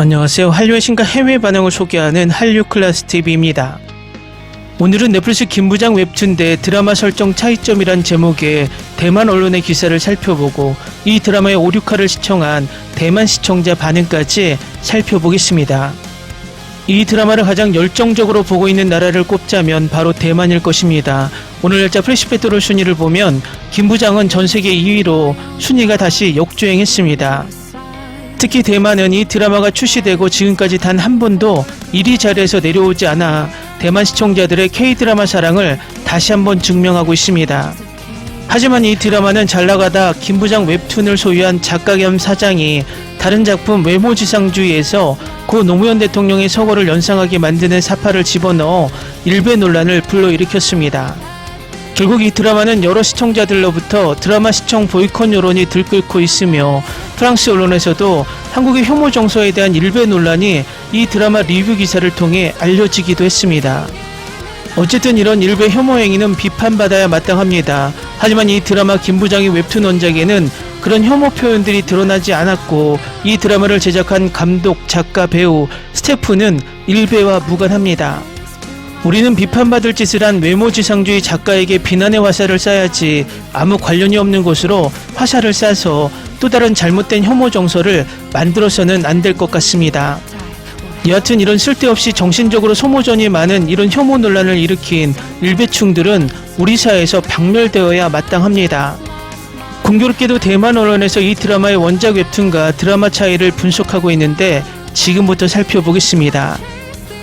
안녕하세요. 한류의 신과 해외 반응을 소개하는 한류클래스TV입니다. 오늘은 넷플릭스 김부장 웹툰 대 드라마 설정 차이점이란 제목의 대만 언론의 기사를 살펴보고 이 드라마의 5, 6화를 시청한 대만 시청자 반응까지 살펴보겠습니다. 이 드라마를 가장 열정적으로 보고 있는 나라를 꼽자면 바로 대만일 것입니다. 오늘 날짜 프레시페트롤 순위를 보면 김부장은 전세계 2위로 순위가 다시 역주행했습니다. 특히 대만은 이 드라마가 출시되고 지금까지 단 한 번도 1위 자리에서 내려오지 않아 대만 시청자들의 K-드라마 사랑을 다시 한번 증명하고 있습니다. 하지만 이 드라마는 잘나가다 김부장 웹툰을 소유한 작가 겸 사장이 다른 작품 외모지상주의에서 고 노무현 대통령의 서거를 연상하게 만드는 사파를 집어넣어 일배 논란을 불러일으켰습니다. 결국 이 드라마는 여러 시청자들로부터 드라마 시청 보이콧 여론이 들끓고 있으며 프랑스 언론에서도 한국의 혐오 정서에 대한 일배 논란이 이 드라마 리뷰 기사를 통해 알려지기도 했습니다. 어쨌든 이런 일배 혐오 행위는 비판받아야 마땅합니다. 하지만 이 드라마 김부장의 웹툰 원작에는 그런 혐오 표현들이 드러나지 않았고 이 드라마를 제작한 감독, 작가, 배우, 스태프는 일배와 무관합니다. 우리는 비판받을 짓을 한 외모지상주의 작가에게 비난의 화살을 쏴야지 아무 관련이 없는 곳으로 화살을 쏴서 또 다른 잘못된 혐오 정서를 만들어서는 안 될 것 같습니다. 여하튼 이런 쓸데없이 정신적으로 소모전이 많은 이런 혐오 논란을 일으킨 일배충들은 우리 사회에서 박멸되어야 마땅합니다. 공교롭게도 대만 언론에서 이 드라마의 원작 웹툰과 드라마 차이를 분석하고 있는데 지금부터 살펴보겠습니다.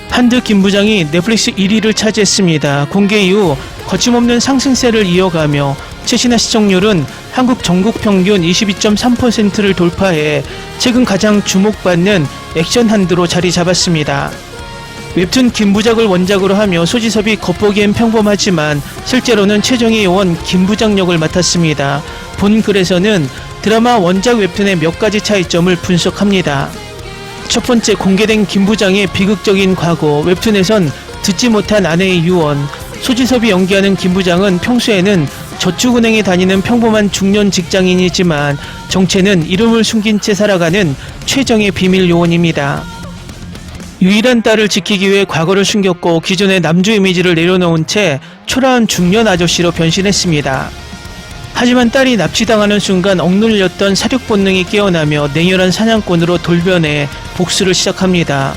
한드 김부장이 넷플릭스 1위를 차지했습니다. 공개 이후 거침없는 상승세를 이어가며 최신화 시청률은 한국 전국 평균 22.3%를 돌파해 최근 가장 주목받는 액션 한드로 자리 잡았습니다. 웹툰 김부작을 원작으로 하며 소지섭이 겉보기엔 평범하지만 실제로는 최정예 요원 김부장 역을 맡았습니다. 본 글에서는 드라마 원작 웹툰의 몇 가지 차이점을 분석합니다. 첫 번째, 공개된 김부장의 비극적인 과거. 웹툰에선 듣지 못한 아내의 유언. 소지섭이 연기하는 김부장은 평소에는 저축은행에 다니는 평범한 중년 직장인이지만 정체는 이름을 숨긴 채 살아가는 최정의 비밀 요원입니다. 유일한 딸을 지키기 위해 과거를 숨겼고 기존의 남주 이미지를 내려놓은 채 초라한 중년 아저씨로 변신했습니다. 하지만 딸이 납치당하는 순간 억눌렸던 사육 본능이 깨어나며 냉혈한 사냥꾼으로 돌변해 복수를 시작합니다.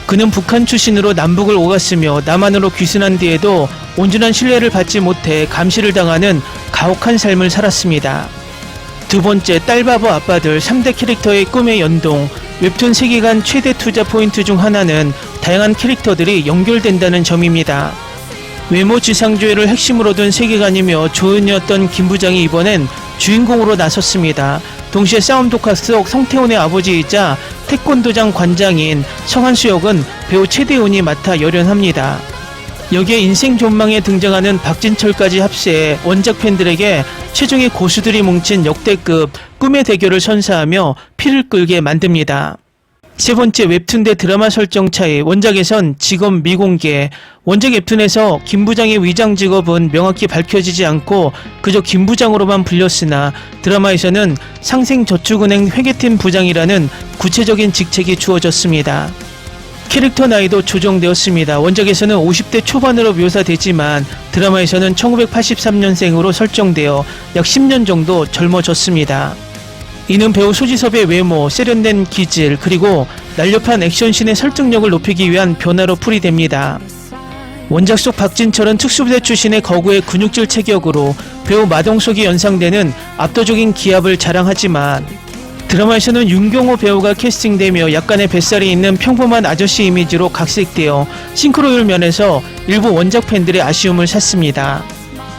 그는 북한 출신으로 남북을 오갔으며 남한으로 귀순한 뒤에도 온전한 신뢰를 받지 못해 감시를 당하는 가혹한 삶을 살았습니다. 두 번째, 딸바보 아빠들 3대 캐릭터의 꿈의 연동. 웹툰 세계관 최대 투자 포인트 중 하나는 다양한 캐릭터들이 연결된다는 점입니다. 외모지상주의를 핵심으로 둔 세계관이며 조연이었던 김부장이 이번엔 주인공으로 나섰습니다. 동시에 싸움 독학 속 성태훈의 아버지이자 태권도장 관장인 성한수 역은 배우 최대훈이 맡아 열연합니다. 여기에 인생 존망에 등장하는 박진철까지 합세해 원작 팬들에게 최종의 고수들이 뭉친 역대급 꿈의 대결을 선사하며 피를 끓게 만듭니다. 세 번째, 웹툰 대 드라마 설정 차이. 원작에선 직업 미공개. 원작 웹툰에서 김부장의 위장 직업은 명확히 밝혀지지 않고 그저 김부장으로만 불렸으나 드라마에서는 상생저축은행 회계팀 부장이라는 구체적인 직책이 주어졌습니다. 캐릭터 나이도 조정되었습니다. 원작에서는 50대 초반으로 묘사되지만 드라마에서는 1983년생으로 설정되어 약 10년 정도 젊어졌습니다. 이는 배우 소지섭의 외모, 세련된 기질, 그리고 날렵한 액션씬의 설득력을 높이기 위한 변화로 풀이됩니다. 원작 속 박진철은 특수부대 출신의 거구의 근육질 체격으로 배우 마동석이 연상되는 압도적인 기압을 자랑하지만 드라마에서는 윤경호 배우가 캐스팅되며 약간의 뱃살이 있는 평범한 아저씨 이미지로 각색되어 싱크로율 면에서 일부 원작 팬들의 아쉬움을 샀습니다.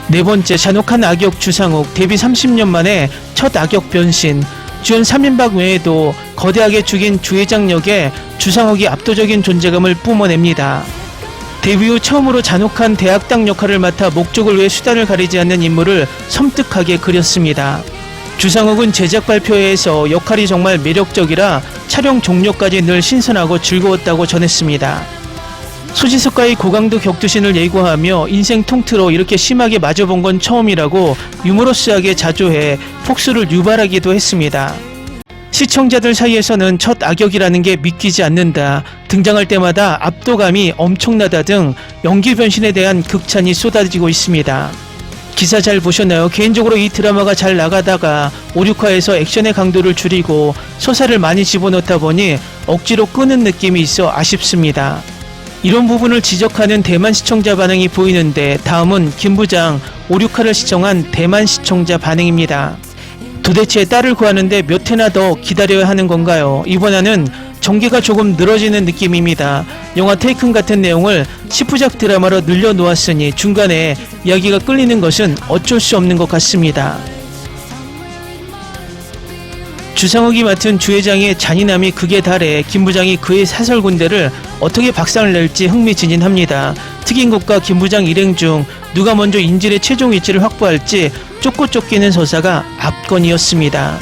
네 번째, 잔혹한 악역 주상욱. 데뷔 30년 만에 첫 악역 변신. 주연 3인박 외에도 거대하게 죽인 주회장 역에 주상욱이 압도적인 존재감을 뿜어냅니다. 데뷔 후 처음으로 잔혹한 대학당 역할을 맡아 목적을 위해 수단을 가리지 않는 인물을 섬뜩하게 그렸습니다. 주상욱은 제작 발표회에서 역할이 정말 매력적이라 촬영 종료까지 늘 신선하고 즐거웠다고 전했습니다. 소지섭과의 고강도 격투신을 예고하며 인생 통틀어 이렇게 심하게 맞아본 건 처음이라고 유머러스하게 자조해 폭소를 유발하기도 했습니다. 시청자들 사이에서는 첫 악역이라는 게 믿기지 않는다, 등장할 때마다 압도감이 엄청나다 등 연기 변신에 대한 극찬이 쏟아지고 있습니다. 기사 잘 보셨나요? 개인적으로 이 드라마가 잘 나가다가 5, 6화에서 액션의 강도를 줄이고 서사를 많이 집어넣다 보니 억지로 끄는 느낌이 있어 아쉽습니다. 이런 부분을 지적하는 대만 시청자 반응이 보이는데, 다음은 김부장 5, 6화를 시청한 대만 시청자 반응입니다. 도대체 딸을 구하는데 몇 회나 더 기다려야 하는 건가요? 이번에는 전개가 조금 늘어지는 느낌입니다. 영화 테이큰 같은 내용을 10부작 드라마로 늘려놓았으니 중간에 이야기가 끌리는 것은 어쩔 수 없는 것 같습니다. 주상욱이 맡은 주회장의 잔인함이 극에 달해 김부장이 그의 사설군대를 어떻게 박살을 낼지 흥미진진합니다. 특임국과 김부장 일행 중 누가 먼저 인질의 최종 위치를 확보할지 쫓고 쫓기는 서사가 압권이었습니다.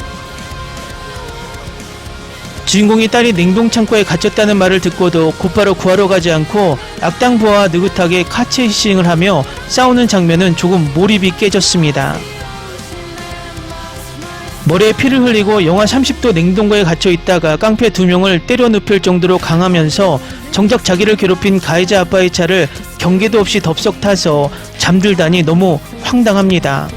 주인공이 딸이 냉동창고에 갇혔다는 말을 듣고도 곧바로 구하러 가지 않고 악당부하와 느긋하게 카체이싱을 하며 싸우는 장면은 조금 몰입이 깨졌습니다. 머리에 피를 흘리고 영하 30도 냉동고에 갇혀 있다가 깡패 2명을 때려 눕힐 정도로 강하면서 정작 자기를 괴롭힌 가해자 아빠의 차를 경계도 없이 덥석 타서 잠들다니 너무 황당합니다.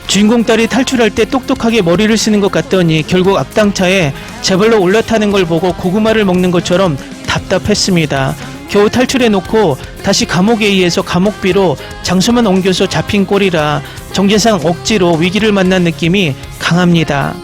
주인공 딸이 탈출할 때 똑똑하게 머리를 쓰는 것 같더니 결국 악당차에 제발로 올라타는 걸 보고 고구마를 먹는 것처럼 답답했습니다. 겨우 탈출해놓고 다시 감옥에 의해서 감옥비로 장소만 옮겨서 잡힌 꼴이라 정체상 억지로 위기를 만난 느낌이 강합니다.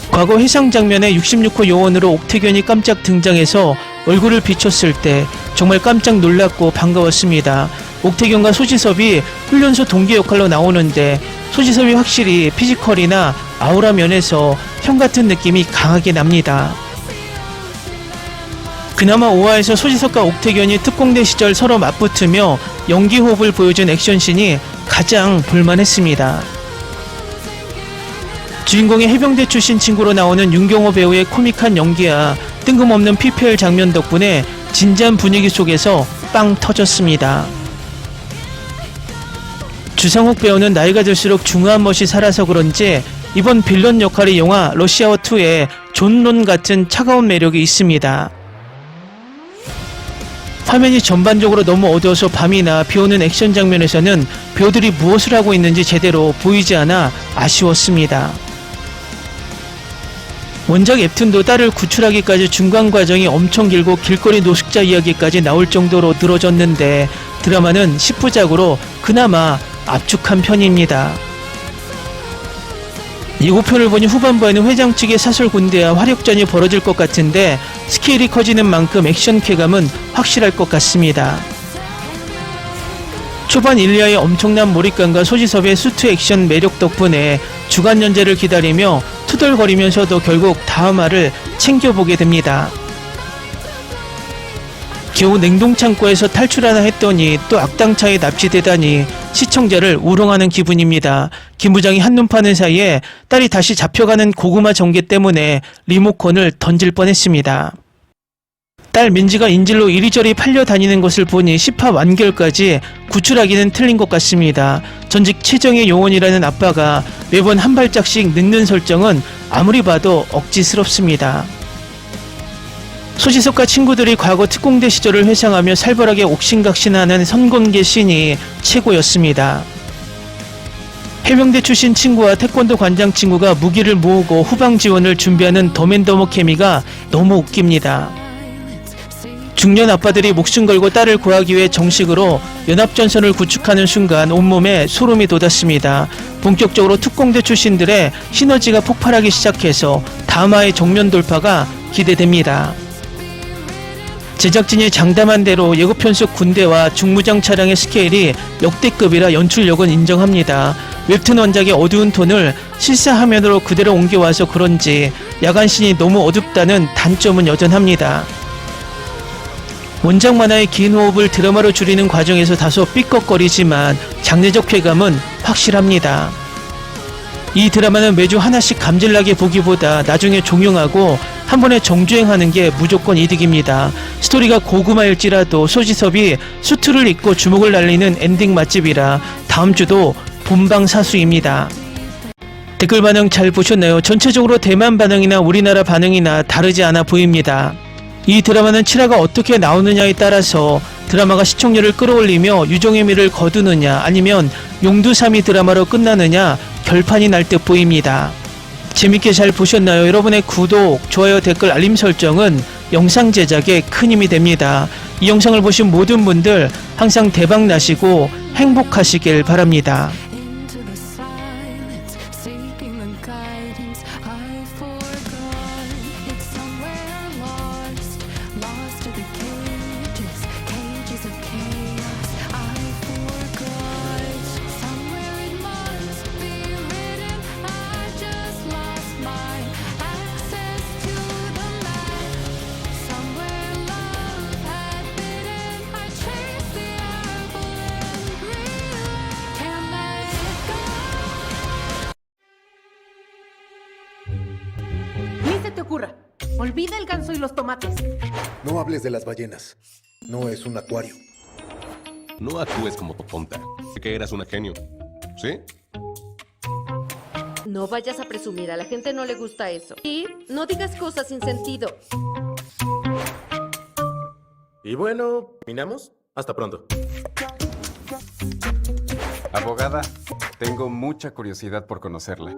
과거 해상 장면에 66호 요원으로 옥태견이 깜짝 등장해서 얼굴을 비췄을 때 정말 깜짝 놀랐고 반가웠습니다. 옥태견과 소지섭이 훈련소 동기 역할로 나오는데 소지섭이 확실히 피지컬이나 아우라 면에서 형 같은 느낌이 강하게 납니다. 그나마 5화에서 소지섭과 옥태견이 특공대 시절 서로 맞붙으며 연기 호흡을 보여준 액션씬이 가장 볼만했습니다. 주인공의 해병대 출신 친구로 나오는 윤경호 배우의 코믹한 연기와 뜬금없는 PPL 장면 덕분에 진지한 분위기 속에서 빵 터졌습니다. 주상욱 배우는 나이가 들수록 중후한 멋이 살아서 그런지 이번 빌런 역할이 영화 러시아워2의 존론 같은 차가운 매력이 있습니다. 화면이 전반적으로 너무 어두워서 밤이나 비오는 액션 장면에서는 배우들이 무엇을 하고 있는지 제대로 보이지 않아 아쉬웠습니다. 원작 웹툰도 딸을 구출하기까지 중간 과정이 엄청 길고 길거리 노숙자 이야기까지 나올 정도로 늘어졌는데 드라마는 10부작으로 그나마 압축한 편입니다. 예고편을 보니 후반부에는 회장 측의 사설 군대와 화력전이 벌어질 것 같은데 스케일이 커지는 만큼 액션 쾌감은 확실할 것 같습니다. 초반 일리아의 엄청난 몰입감과 소지섭의 수트 액션 매력 덕분에 주간 연재를 기다리며 투덜거리면서도 결국 다음화를 챙겨보게 됩니다. 겨우 냉동창고에서 탈출하나 했더니 또 악당차에 납치되다니 시청자를 우롱하는 기분입니다. 김 부장이 한눈 파는 사이에 딸이 다시 잡혀가는 고구마 전개 때문에 리모컨을 던질 뻔했습니다. 딸 민지가 인질로 이리저리 팔려다니는 것을 보니 10화 완결까지 구출하기는 틀린 것 같습니다. 전직 최정예 요원이라는 아빠가 매번 한 발짝씩 늦는 설정은 아무리 봐도 억지스럽습니다. 소지섭과 친구들이 과거 특공대 시절을 회상하며 살벌하게 옥신각신하는 선공개 씬이 최고였습니다. 해병대 출신 친구와 태권도 관장 친구가 무기를 모으고 후방 지원을 준비하는 더맨더머 케미가 너무 웃깁니다. 중년 아빠들이 목숨 걸고 딸을 구하기 위해 정식으로 연합전선을 구축하는 순간 온몸에 소름이 돋았습니다. 본격적으로 특공대 출신들의 시너지가 폭발하기 시작해서 다음화의 정면 돌파가 기대됩니다. 제작진이 장담한 대로 예고편 속 군대와 중무장 차량의 스케일이 역대급이라 연출력은 인정합니다. 웹툰 원작의 어두운 톤을 실사화면으로 그대로 옮겨와서 그런지 야간씬이 너무 어둡다는 단점은 여전합니다. 원작 만화의 긴 호흡을 드라마로 줄이는 과정에서 다소 삐걱거리지만 장르적 쾌감은 확실합니다. 이 드라마는 매주 하나씩 감질나게 보기보다 나중에 종영하고 한 번에 정주행하는 게 무조건 이득입니다. 스토리가 고구마일지라도 소지섭이 수트를 입고 주목을 날리는 엔딩 맛집이라 다음 주도 본방사수입니다. 댓글 반응 잘 보셨나요? 전체적으로 대만 반응이나 우리나라 반응이나 다르지 않아 보입니다. 이 드라마는 7화가 어떻게 나오느냐에 따라서 드라마가 시청률을 끌어올리며 유종의 미를 거두느냐 아니면 용두사미 드라마로 끝나느냐 결판이 날 듯 보입니다. 재밌게 잘 보셨나요? 여러분의 구독, 좋아요, 댓글, 알림 설정은 영상 제작에 큰 힘이 됩니다. 이 영상을 보신 모든 분들 항상 대박 나시고 행복하시길 바랍니다. Into the silence, seeking the guidance I forgot. It's somewhere lost, lost to the cages, cages of chaos. I forgot. Somewhere it must be written. I just lost my access to the map. Somewhere love had bitten. I chased the apple and realized can't let it go. Ni se te ocurra. Olvida el ganso y los tomates. No hables de las ballenas. No es un acuario. No actúes como tonta. Sé que eras una genio. ¿Sí? No vayas a presumir, a la gente no le gusta eso. Y no digas cosas sin sentido. Y bueno, ¿terminamos? Hasta pronto. Abogada, tengo mucha curiosidad por conocerla.